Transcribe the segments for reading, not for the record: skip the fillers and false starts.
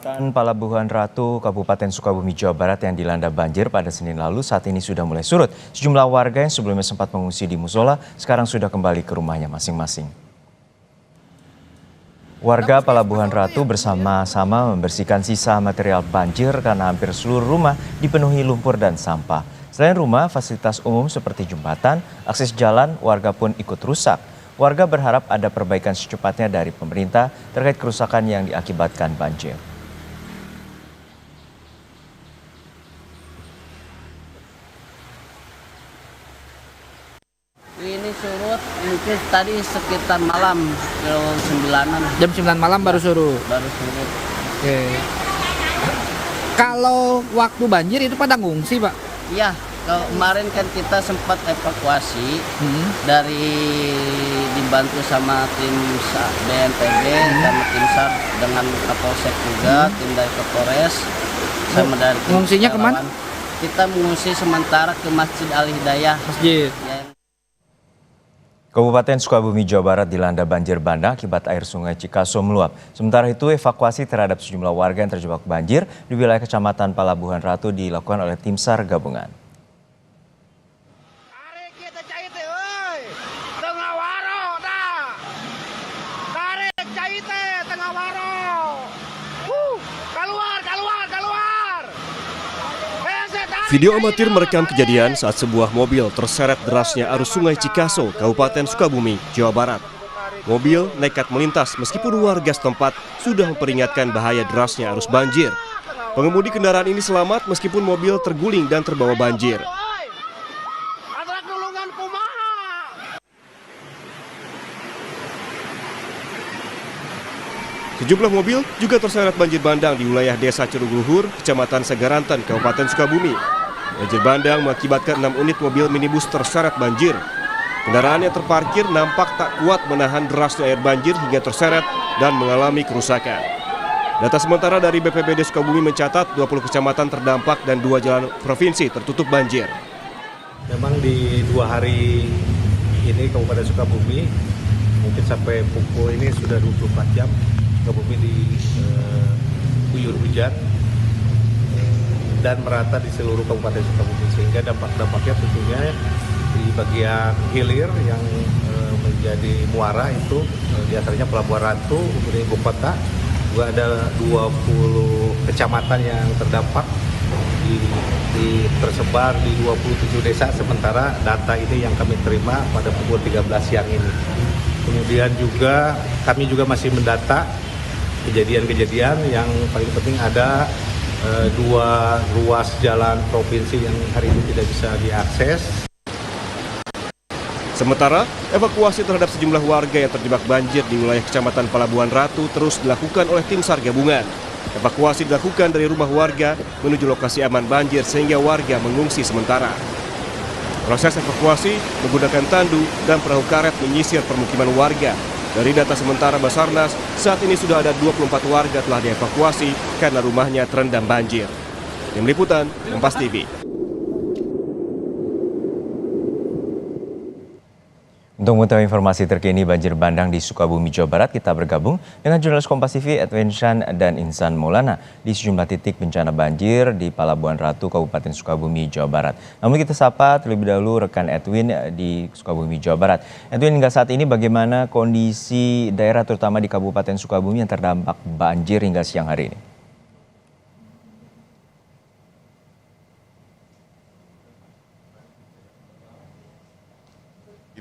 Kecamatan Palabuhan Ratu, Kabupaten Sukabumi, Jawa Barat yang dilanda banjir pada Senin lalu saat ini sudah mulai surut. Sejumlah warga yang sebelumnya sempat mengungsi di musola sekarang sudah kembali ke rumahnya masing-masing. Warga Palabuhan Ratu bersama-sama membersihkan sisa material banjir karena hampir seluruh rumah dipenuhi lumpur dan sampah. Selain rumah, fasilitas umum seperti jembatan, akses jalan, warga pun ikut rusak. Warga berharap ada perbaikan secepatnya dari pemerintah terkait kerusakan yang diakibatkan banjir. Ini surut mungkin tadi sekitar malam jam 9-an. Jam 9 malam baru surut. Baru surut. Oke. Kalau waktu banjir itu pada ngungsi, Pak? Iya, kemarin kan kita sempat evakuasi dari dibantu sama tim BNPB sama tim SAR dengan Kapolsek juga, tim dari Kapolres sama dari tim Ngungsinya kemana? Kita mengungsi sementara ke Masjid Al Hidayah. Masjid. Kabupaten Sukabumi, Jawa Barat dilanda banjir bandang akibat air sungai Cikaso meluap. Sementara itu, evakuasi terhadap sejumlah warga yang terjebak banjir di wilayah Kecamatan Palabuhan Ratu dilakukan oleh tim SAR gabungan. Video amatir merekam kejadian saat sebuah mobil terseret derasnya arus sungai Cikaso, Kabupaten Sukabumi, Jawa Barat. Mobil nekat melintas meskipun warga setempat sudah memperingatkan bahaya derasnya arus banjir. Pengemudi kendaraan ini selamat meskipun mobil terguling dan terbawa banjir. Sejumlah mobil juga terseret banjir bandang di wilayah Desa Cerugluhur, Kecamatan Segaranten, Kabupaten Sukabumi. Banjir bandang mengakibatkan 6 unit mobil minibus terseret banjir. Kendaraan yang terparkir nampak tak kuat menahan derasnya air banjir hingga terseret dan mengalami kerusakan. Data sementara dari BPBD Sukabumi mencatat 20 kecamatan terdampak dan 2 jalan provinsi tertutup banjir. Memang di 2 hari ini Kabupaten Sukabumi mungkin sampai pukul ini sudah 24 jam Sukabumi diguyur hujan dan merata di seluruh Kabupaten Sukabumi, sehingga dampak-dampaknya tentunya di bagian hilir yang menjadi muara itu diantaranya Palabuhan Ratu, kemudian ibu kota, juga ada 20 kecamatan yang terdampak tersebar di 27 desa, sementara data ini yang kami terima pada pukul 13 siang ini. Kemudian juga kami juga masih mendata kejadian-kejadian yang paling penting ada 2 ruas jalan provinsi yang hari ini tidak bisa diakses. Sementara, evakuasi terhadap sejumlah warga yang terjebak banjir di wilayah Kecamatan Palabuhan Ratu terus dilakukan oleh tim SAR gabungan. Evakuasi dilakukan dari rumah warga menuju lokasi aman banjir sehingga warga mengungsi sementara. Proses evakuasi menggunakan tandu dan perahu karet menyisir permukiman warga. Dari data sementara Basarnas, saat ini sudah ada 24 warga telah dievakuasi karena rumahnya terendam banjir. Tim Liputan, Kompas TV. Untuk mengetahui informasi terkini banjir bandang di Sukabumi, Jawa Barat, kita bergabung dengan jurnalis Kompas TV Edwin Shan dan Insan Maulana di sejumlah titik bencana banjir di Palabuhan Ratu, Kabupaten Sukabumi, Jawa Barat. Namun kita sapa terlebih dahulu rekan Edwin di Sukabumi, Jawa Barat. Edwin, hingga saat ini bagaimana kondisi daerah terutama di Kabupaten Sukabumi yang terdampak banjir hingga siang hari ini?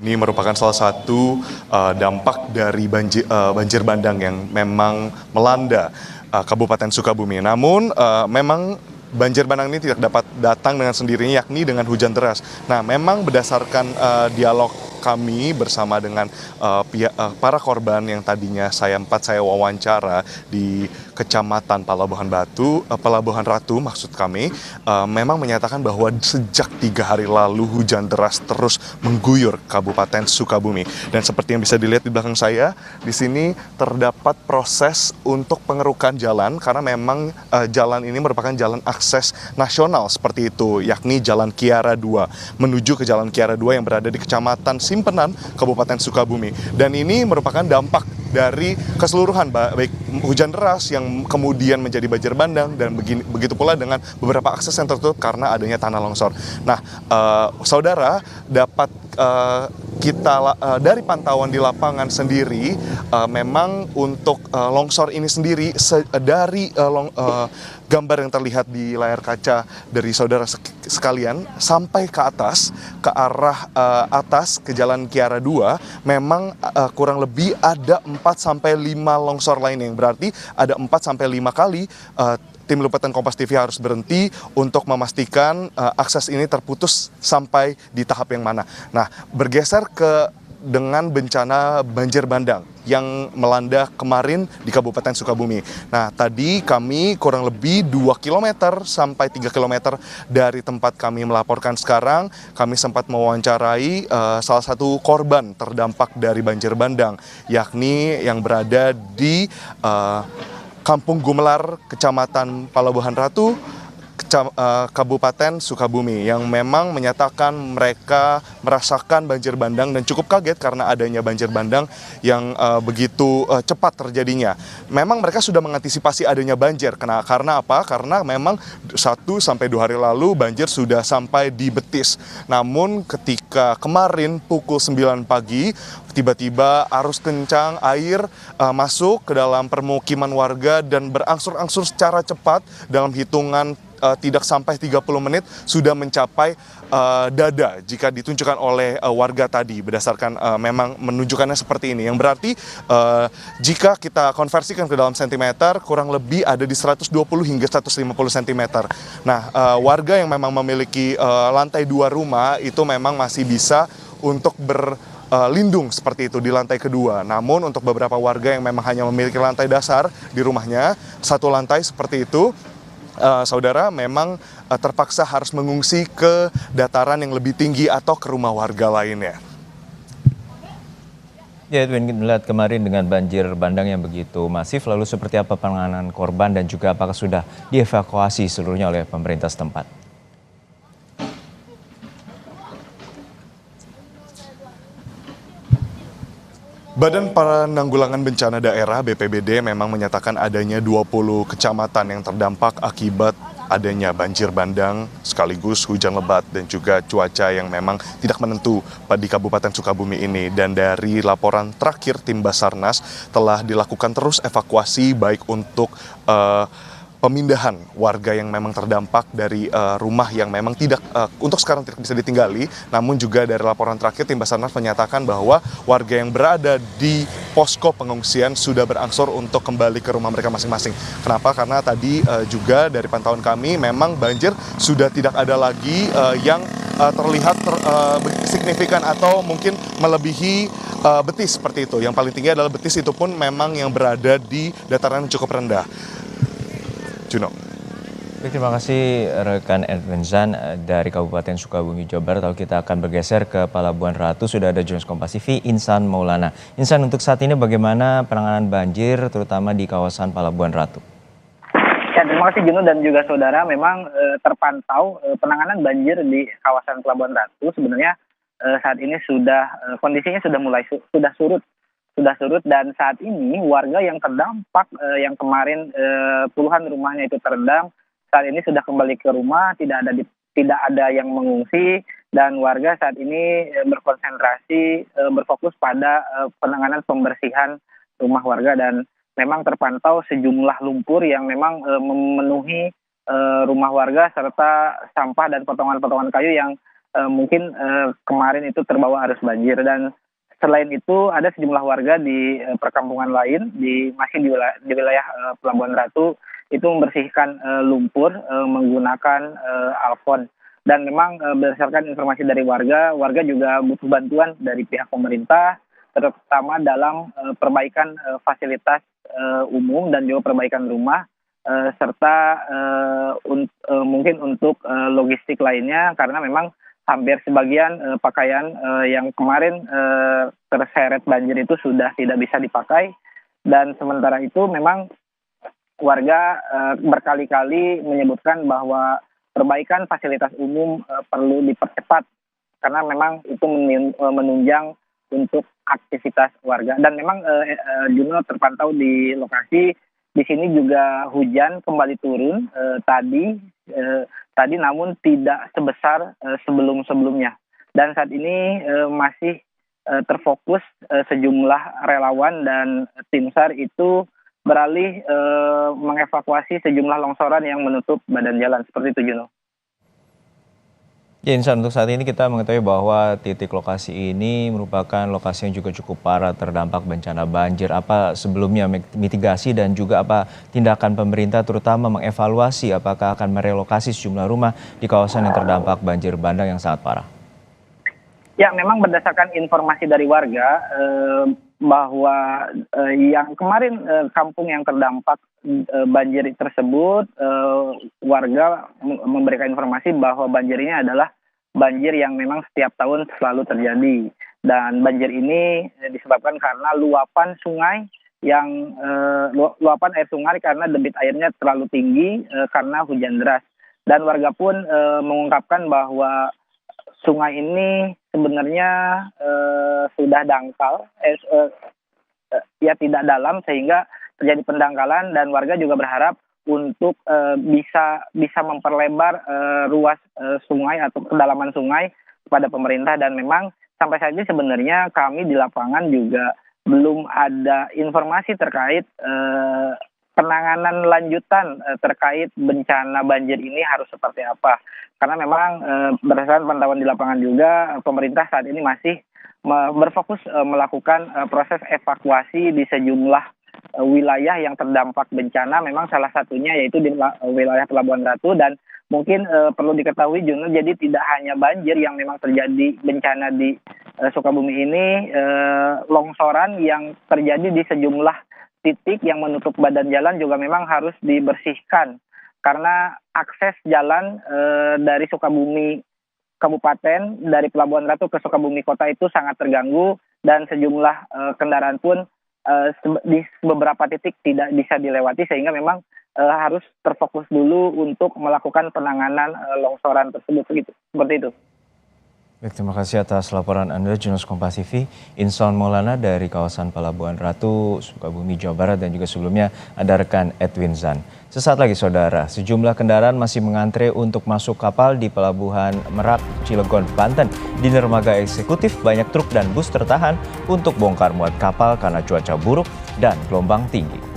Ini merupakan salah satu dampak dari banjir bandang yang memang melanda Kabupaten Sukabumi. Namun memang banjir bandang ini tidak dapat datang dengan sendirinya, yakni dengan hujan deras. Nah, memang berdasarkan dialog kami bersama dengan para korban yang tadinya saya wawancara di Kecamatan Palabuhan Ratu maksud kami, memang menyatakan bahwa sejak 3 hari lalu hujan deras terus mengguyur Kabupaten Sukabumi. Dan seperti yang bisa dilihat di belakang saya, di sini terdapat proses untuk pengerukan jalan karena memang jalan ini merupakan jalan akses nasional seperti itu, yakni Jalan Kiara 2 menuju ke Jalan Kiara 2 yang berada di Kecamatan Simpenan, Kabupaten Sukabumi. Dan ini merupakan dampak dari keseluruhan, baik hujan deras yang kemudian menjadi banjir bandang, dan begitu pula dengan beberapa akses yang tertutup karena adanya tanah longsor. Nah, saudara, dapat dari pantauan di lapangan sendiri, memang untuk longsor ini sendiri dari gambar yang terlihat di layar kaca dari saudara sekalian sampai ke atas, ke arah atas ke Jalan Kiara 2, memang kurang lebih ada 4-5 longsor lainnya, yang berarti ada 4-5 kali tim liputan Kompas TV harus berhenti untuk memastikan akses ini terputus sampai di tahap yang mana. Nah, bergeser dengan bencana banjir bandang yang melanda kemarin di Kabupaten Sukabumi. Nah, tadi kami kurang lebih 2 km sampai 3 km dari tempat kami melaporkan sekarang, kami sempat mewawancarai salah satu korban terdampak dari banjir bandang, yakni yang berada di Kampung Gumelar, Kecamatan Palabuhan Ratu, Kabupaten Sukabumi, yang memang menyatakan mereka merasakan banjir bandang dan cukup kaget karena adanya banjir bandang yang begitu cepat terjadinya. Memang mereka sudah mengantisipasi adanya banjir. Karena apa? Karena memang 1-2 hari lalu banjir sudah sampai di Betis. Namun ketika kemarin pukul 9 pagi, tiba-tiba arus kencang air masuk ke dalam permukiman warga dan berangsur-angsur secara cepat dalam hitungan tidak sampai 30 menit sudah mencapai dada jika ditunjukkan oleh warga tadi, berdasarkan memang menunjukkannya seperti ini, yang berarti jika kita konversikan ke dalam sentimeter kurang lebih ada di 120 hingga 150 cm. Nah, warga yang memang memiliki lantai 2 rumah itu memang masih bisa untuk berlindung seperti itu di lantai kedua. Namun untuk beberapa warga yang memang hanya memiliki lantai dasar di rumahnya, satu lantai seperti itu, saudara, memang terpaksa harus mengungsi ke dataran yang lebih tinggi atau ke rumah warga lainnya. Ya, Edwin, melihat kemarin dengan banjir bandang yang begitu masif, lalu seperti apa penanganan korban dan juga apakah sudah dievakuasi seluruhnya oleh pemerintah setempat? Badan Penanggulangan Bencana Daerah BPBD memang menyatakan adanya 20 kecamatan yang terdampak akibat adanya banjir bandang sekaligus hujan lebat dan juga cuaca yang memang tidak menentu di Kabupaten Sukabumi ini. Dan dari laporan terakhir tim Basarnas telah dilakukan terus evakuasi baik untuk pemindahan warga yang memang terdampak dari rumah yang memang tidak untuk sekarang tidak bisa ditinggali, namun juga dari laporan terakhir tim Basarnas menyatakan bahwa warga yang berada di posko pengungsian sudah berangsur untuk kembali ke rumah mereka masing-masing. Kenapa? Karena tadi juga dari pantauan kami memang banjir sudah tidak ada lagi yang terlihat signifikan atau mungkin melebihi Betis seperti itu. Yang paling tinggi adalah Betis, itu pun memang yang berada di dataran yang cukup rendah. Juno. Baik, terima kasih rekan Edwin Zan dari Kabupaten Sukabumi, Jawa Barat. Lalu kita akan bergeser ke Palabuhan Ratu. Sudah ada jurnalis Kompas TV, Insan Maulana. Insan, untuk saat ini bagaimana penanganan banjir terutama di kawasan Palabuhan Ratu? Ya, terima kasih Juno dan juga saudara. Memang terpantau penanganan banjir di kawasan Palabuhan Ratu sebenarnya saat ini kondisinya sudah mulai surut. Dan saat ini warga yang terdampak yang kemarin puluhan rumahnya itu terendam, saat ini sudah kembali ke rumah, tidak ada yang mengungsi, dan warga saat ini berkonsentrasi berfokus pada penanganan pembersihan rumah warga. Dan memang terpantau sejumlah lumpur yang memang memenuhi rumah warga serta sampah dan potongan-potongan kayu yang mungkin kemarin itu terbawa arus banjir. Dan selain itu ada sejumlah warga di perkampungan lain masih di wilayah Pelabuhan Ratu itu membersihkan lumpur menggunakan alfon. Dan memang berdasarkan informasi dari warga juga butuh bantuan dari pihak pemerintah, terutama dalam perbaikan fasilitas umum dan juga perbaikan rumah serta mungkin untuk logistik lainnya, karena memang hampir sebagian pakaian yang kemarin terseret banjir itu sudah tidak bisa dipakai. Dan sementara itu memang warga berkali-kali menyebutkan bahwa perbaikan fasilitas umum perlu dipercepat karena memang itu menunjang untuk aktivitas warga. Dan memang Juno terpantau di lokasi, di sini juga hujan kembali turun tadi namun tidak sebesar sebelum-sebelumnya. Dan saat ini masih terfokus sejumlah relawan dan tim SAR itu beralih mengevakuasi sejumlah longsoran yang menutup badan jalan. Seperti itu, Juno. Ya, Insan, untuk saat ini kita mengetahui bahwa titik lokasi ini merupakan lokasi yang juga cukup parah terdampak bencana banjir. Apa sebelumnya mitigasi dan juga apa tindakan pemerintah terutama mengevaluasi apakah akan merelokasi sejumlah rumah di kawasan yang terdampak banjir bandang yang sangat parah? Ya, memang berdasarkan informasi dari warga bahwa yang kemarin kampung yang terdampak banjir tersebut, warga memberikan informasi bahwa banjir ini adalah banjir yang memang setiap tahun selalu terjadi. Dan banjir ini disebabkan karena luapan sungai yang luapan air sungai karena debit airnya terlalu tinggi karena hujan deras. Dan warga pun mengungkapkan bahwa sungai ini sebenarnya sudah dangkal, ya tidak dalam sehingga terjadi pendangkalan, dan warga juga berharap untuk bisa memperlebar ruas sungai atau kedalaman sungai kepada pemerintah. Dan memang sampai saat ini sebenarnya kami di lapangan juga belum ada informasi terkait penanganan lanjutan terkait bencana banjir ini harus seperti apa. Karena memang berdasarkan pantauan di lapangan juga, pemerintah saat ini masih berfokus melakukan proses evakuasi di sejumlah wilayah yang terdampak bencana. Memang salah satunya yaitu di wilayah Pelabuhan Ratu. Dan mungkin perlu diketahui, Juno, jadi tidak hanya banjir yang memang terjadi bencana di Sukabumi ini, longsoran yang terjadi di sejumlah titik yang menutup badan jalan juga memang harus dibersihkan. Karena akses jalan dari Sukabumi Kabupaten, dari Pelabuhan Ratu ke Sukabumi Kota itu sangat terganggu, dan sejumlah kendaraan pun di beberapa titik tidak bisa dilewati, sehingga memang harus terfokus dulu untuk melakukan penanganan longsoran tersebut. Seperti itu. Baik, terima kasih atas laporan Anda, jurnalis Kompas TV, Insan Maulana dari kawasan Pelabuhan Ratu, Sukabumi, Jawa Barat, dan juga sebelumnya ada rekan Edwin Zan. Sesaat lagi, saudara, sejumlah kendaraan masih mengantre untuk masuk kapal di Pelabuhan Merak, Cilegon, Banten. Di dermaga eksekutif, banyak truk dan bus tertahan untuk bongkar muat kapal karena cuaca buruk dan gelombang tinggi.